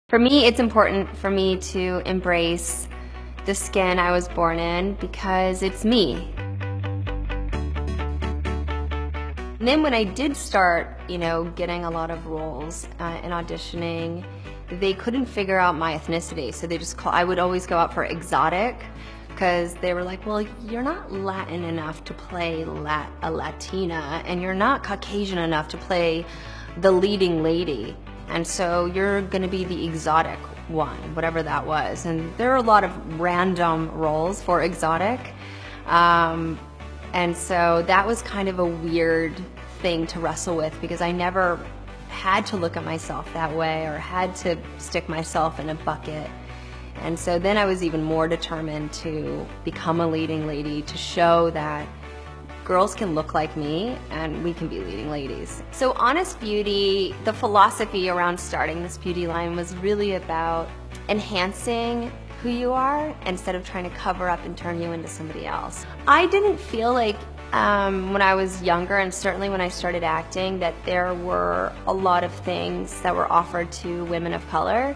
For me, it's important for me to embrace the skin I was born in because it's me. And then when I did start, getting a lot of roles and auditioning, they couldn't figure out my ethnicity. So I would always go out for exotic because they were like, well, you're not Latin enough to play a Latina, and you're not Caucasian enough to play the leading lady. And so you're going to be the exotic one, whatever that was. And there are a lot of random roles for exotic. And so that was kind of a weird thing to wrestle with because I never had to look at myself that way or had to stick myself in a bucket. And so then I was even more determined to become a leading lady, to show that girls can look like me and we can be leading ladies. So Honest Beauty, the philosophy around starting this beauty line was really about enhancing who you are instead of trying to cover up and turn you into somebody else. I didn't feel like when I was younger, and certainly when I started acting, that there were a lot of things that were offered to women of color.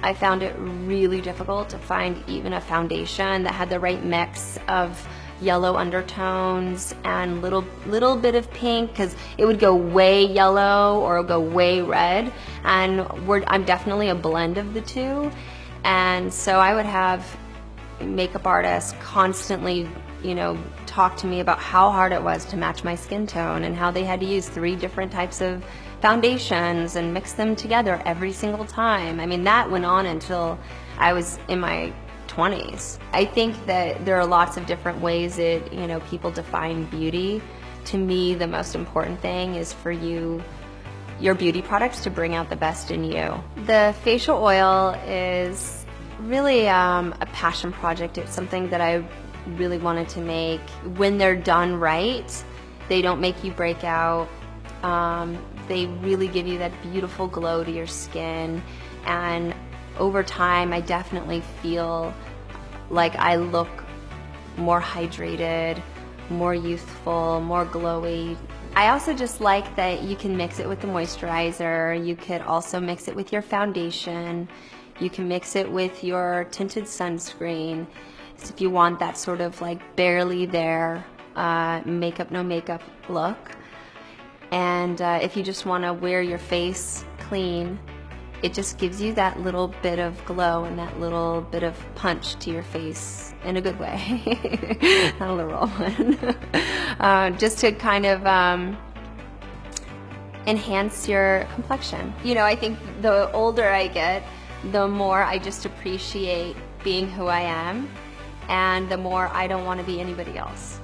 I found it really difficult to find even a foundation that had the right mix of yellow undertones and little bit of pink, because it would go way yellow or go way red, and I'm definitely a blend of the two. And so I would have makeup artists constantly talk to me about how hard it was to match my skin tone and how they had to use 3 different types of foundations and mix them together every single time. I mean, that went on until I was in my 20s. I think that there are lots of different ways that people define beauty. To me, the most important thing is for your beauty products to bring out the best in you. The facial oil is really a passion project. It's something that I really wanted to make. When they're done right, they don't make you break out. They really give you that beautiful glow to your skin, and over time I definitely feel like I look more hydrated, more youthful, more glowy. I also just like that you can mix it with the moisturizer. You could also mix it with your foundation. You can mix it with your tinted sunscreen. So if you want that sort of like barely there makeup, no makeup look. And if you just want to wear your face clean, it just gives you that little bit of glow and that little bit of punch to your face in a good way, not a literal one, just to kind of enhance your complexion. I think the older I get, the more I just appreciate being who I am, and the more I don't want to be anybody else.